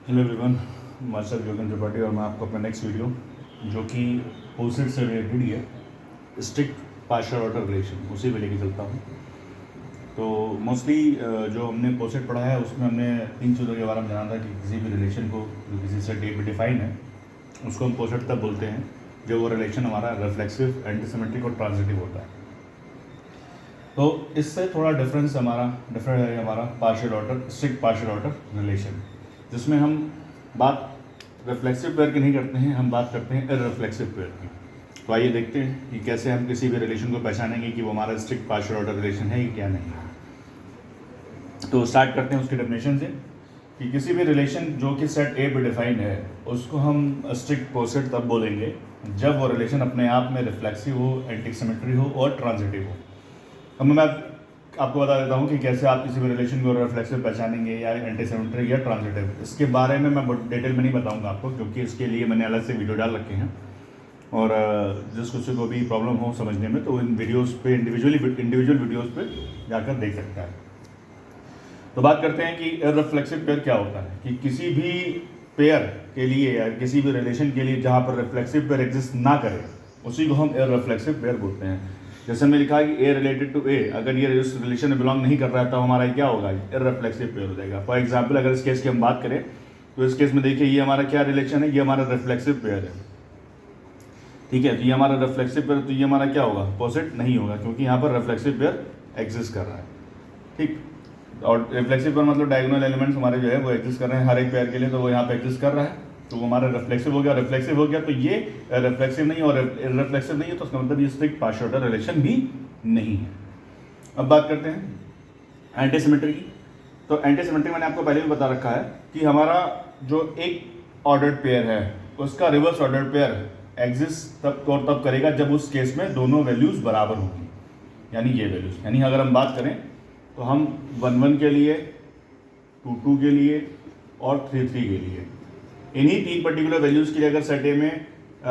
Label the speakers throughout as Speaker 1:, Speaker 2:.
Speaker 1: Hello everyone, master Yogendra Tripathi और मैं आपको अपना नेक्स्ट वीडियो जो कि पोसेट से रिलेटेड ही है, स्ट्रिक्ट पार्शियल ऑर्डर रिलेशन, उसी पे लेके चलता हूँ। तो मोस्टली जो हमने पोसेट पढ़ा है उसमें हमने तीन चीज़ों के बारे में जाना था कि किसी भी रिलेशन को जो किसी से डे पे डिफाइन है उसको हम पोसेट तब बोलते हैं जब वो रिलेशन हमारा रिफ्लेक्सिव, एंटीसिमेट्रिक और ट्रांजिटिव होता है। तो इससे थोड़ा डिफरेंस है हमारा partial order, strict partial order relation, जिसमें हम बात रिफ्लेक्सिव पेयर की नहीं करते हैं, हम बात करते हैं इररिफ्लेक्सिव पेयर की। तो आइए देखते हैं कि कैसे हम किसी भी रिलेशन को पहचानेंगे कि वो हमारा स्ट्रिक्ट पार्शियल ऑर्डर रिलेशन है या क्या नहीं है। तो स्टार्ट करते हैं उसकी डेफिनेशन से कि किसी भी रिलेशन जो कि सेट ए पे डिफाइन है उसको हम स्ट्रिक्ट पोसेट तब बोलेंगे जब वो रिलेशन अपने आप में रिफ्लेक्सिव हो, एंटीसिमेट्री हो और ट्रांजिटिव हो। अब मैं आपको बता देता हूँ कि कैसे आप किसी भी रिलेशन को रिफ्लेक्सिव पहचानेंगे या एंटीसिमेट्रिक या ट्रांजिटिव। इसके बारे में मैं डिटेल में नहीं बताऊँगा आपको, क्योंकि इसके लिए मैंने अलग से वीडियो डाल रखे हैं और जिस किसी को भी प्रॉब्लम हो समझने में तो इन वीडियोस पे इंडिविजुअल वीडियोस पे जाकर देख सकता है। तो बात करते हैं कि इररिफ्लेक्सिव पेयर क्या होता है। कि किसी भी पेयर के लिए या किसी भी रिलेशन के लिए जहाँ पर रिफ्लेक्सिव पेयर एग्जिस्ट ना करे उसी को हम इररिफ्लेक्सिव पेयर बोलते हैं। जैसे मैं लिखा है कि ए रिलेटेड टू ए, अगर ये इस रिलेशन में बिलोंग नहीं कर रहा है तो हमारा क्या होगा, इररिफ्लेक्सिव पेयर हो जाएगा। फॉर एग्जांपल अगर इस केस की हम बात करें तो इस केस में देखिए ये हमारा क्या रिलेशन है, ये हमारा रिफ्लेक्सिव पेयर है, ठीक है। तो ये हमारा रिफ्लेक्सिव पेयर, तो ये हमारा क्या होगा, पोसेट नहीं होगा, क्योंकि यहाँ पर रिफ्लेक्सिव पेयर एग्जिस्ट कर रहा है, ठीक। और रिफ्लेक्सिव पेयर मतलब डायगोनल एलिमेंट्स हमारे जो है वो एग्जिस्ट कर रहे हैं हर एक पेयर के लिए, तो वो यहाँ पे एग्जिस्ट कर रहा है, तो वो हमारा रिफ्लेक्सिव हो गया। रिफ्लेक्सिव हो गया तो ये रिफ्लेक्सिव नहीं और रिफ्लेक्सिव नहीं है, तो उसका मतलब ये स्ट्रिक्ट पार्शियल ऑर्डर रिलेशन भी नहीं है। अब बात करते हैं एंटीसिमेट्री की। तो एंटीसिमेट्री मैंने आपको पहले भी बता रखा है कि हमारा जो एक ऑर्डर्ड पेयर है उसका रिवर्स ऑर्डर्ड पेयर एग्जिस्ट तब करेगा जब उस केस में दोनों वैल्यूज बराबर होंगी, यानी ये वैल्यूज। यानी अगर हम बात करें तो हम 1 1 के लिए, 2 2 के लिए और 3 3 के लिए, इन्हीं तीन पर्टिकुलर वैल्यूज़ के लिए अगर सेट ए में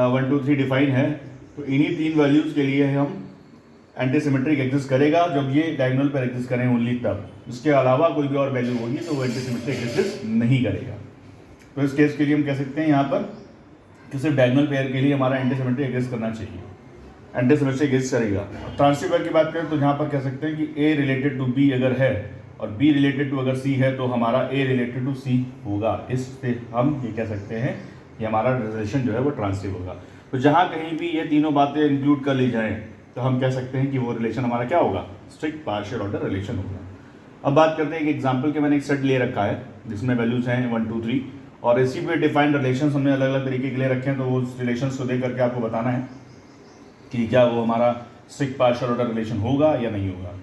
Speaker 1: 1 2 3 डिफाइन है तो इन्हीं तीन वैल्यूज़ के लिए हम एंटीसिमेट्रिक एग्जिस्ट करेगा जब ये डायगोनल पर एग्जिस्ट करें ओनली तब। इसके अलावा कोई भी और वैल्यू होगी तो वो एंटीसिमेट्रिक एग्जिस्ट नहीं करेगा। तो इस केस के लिए हम कह सकते हैं यहाँ पर कि सिर्फ डायगोनल पेयर के लिए हमारा एंटीसिमेट्रिक एग्जिस्ट करना चाहिए, एंटीसिमेट्रिक एग्जिस्ट करेगा। ट्रांजिटिव पेयर की बात करें तो यहाँ पर कह सकते हैं कि ए रिलेटेड टू बी अगर है और बी रिलेटेड टू अगर सी है तो हमारा ए रिलेटेड टू सी होगा। इससे हम ये कह सकते हैं कि हमारा रिलेशन जो है वो ट्रांजिटिव होगा। तो जहाँ कहीं भी ये तीनों बातें इंक्लूड कर ली जाएँ तो हम कह सकते हैं कि वो रिलेशन हमारा क्या होगा, स्ट्रिक्ट पार्शियल ऑर्डर रिलेशन होगा। अब बात करते हैं एक एग्जाम्पल के, मैंने एक सेट ले रखा है जिसमें वैल्यूज हैं 1 2 3 और इसी पे डिफाइंड रिलेशन हमने अलग अलग तरीके के ले रखे हैं। तो वो रिलेशन को देख करके आपको बताना है कि क्या वो हमारा स्ट्रिक्ट पार्शियल ऑर्डर रिलेशन होगा या नहीं होगा।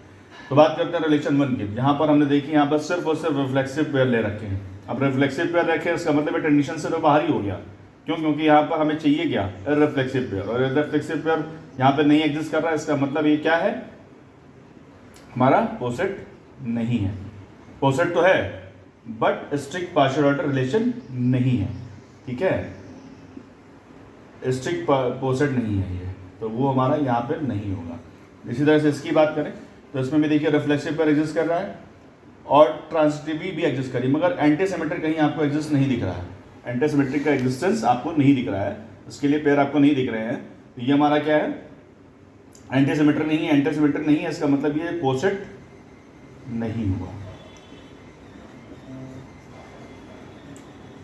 Speaker 1: तो बात करते हैं रिलेशन 1 की। यहाँ पर हमने देखी यहाँ पर सिर्फ और सिर्फ रिफ्लेक्सिव पेयर ले रखे हैं। अब रिफ्लेक्सिव पेयर रखे इसका मतलब कंडीशन से तो बाहर ही हो गया, क्यों, क्योंकि यहाँ पर हमें चाहिए क्या, इररिफ्लेक्सिव पेयर, और इररिफ्लेक्सिव पेयर यहाँ पर नहीं एग्जिस्ट कर रहा है। इसका मतलब ये क्या है, हमारा पोसेट नहीं है। पोसेट तो है but strict partial order relation नहीं है, ठीक है, स्ट्रिक्ट पोसेट नहीं है ये, तो वो हमारा यहाँ पे नहीं होगा। इसी तरह से इसकी बात करें तो इसमें भी देखिए रिफ्लेक्सिव पेयर एग्जिस्ट कर रहा है और ट्रांजिटिव भी एग्जिस्ट करी, मगर एंटीसिमेट्रिक कहीं आपको एग्जिस्ट नहीं दिख रहा है। एंटीसिमेट्रिक का एग्जिस्टेंस आपको नहीं दिख रहा है, इसके लिए पेयर आपको नहीं दिख रहे हैं। तो ये हमारा क्या है, एंटीसिमेट्रिक नहीं है। एंटीसिमेट्रिक नहीं है इसका मतलब ये पोसेट नहीं हुआ,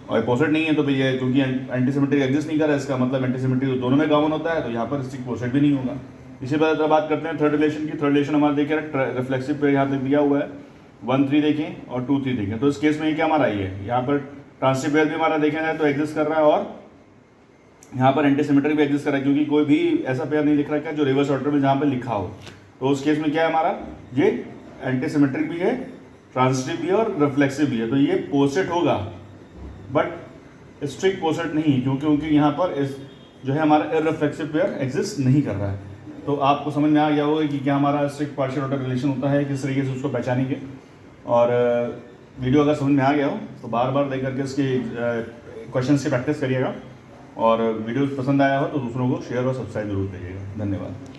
Speaker 1: और पोसेट नहीं है तो भैया क्योंकि एंटीसिमेट्रिक एग्जिस्ट नहीं कर रहा है, इसका मतलब एंटीसिमेट्रिक दोनों में कॉमन होता है, तो यहाँ पर स्ट्रिक्ट पोसेट भी नहीं होगा। इसी तरह बात करते हैं थर्ड रिलेशन की। थर्ड रिलेशन हमारा देखिए रिफ्लेक्सिव पेयर यहाँ तक दिया हुआ है, 1 3 देखें और 2 3 देखें। तो इस केस में ये क्या हमारा ये यहाँ पर ट्रांजिटिव पेयर भी हमारा देखा जाए तो एग्जिस्ट कर रहा है और यहाँ पर एंटीसिमेट्रिक भी एग्जिस्ट कर रहा है, क्योंकि कोई भी ऐसा पेयर नहीं लिख रखा है जो रिवर्स ऑर्डर में जहाँ पर लिखा हो। तो उस केस में क्या है हमारा, ये एंटीसिमेट्रिक भी है, ट्रांजिटिव भी है और रिफ्लेक्सिव भी है, तो ये पोसेट होगा बट स्ट्रिक्ट पोसेट नहीं है, क्योंकि यहाँ पर इस जो है हमारा इररिफ्लेक्सिव पेयर एग्जिस्ट नहीं कर रहा है। तो आपको समझ में आ गया होगा कि क्या हमारा स्ट्रिक्ट पार्शियल ऑर्डर रिलेशन होता है, किस तरीके से उसको पहचानेंगे। और वीडियो अगर समझ में आ गया हो तो बार बार देख करके इसके क्वेश्चन की प्रैक्टिस करिएगा, और वीडियो पसंद आया हो तो दूसरों को शेयर और सब्सक्राइब जरूर करिएगा। धन्यवाद।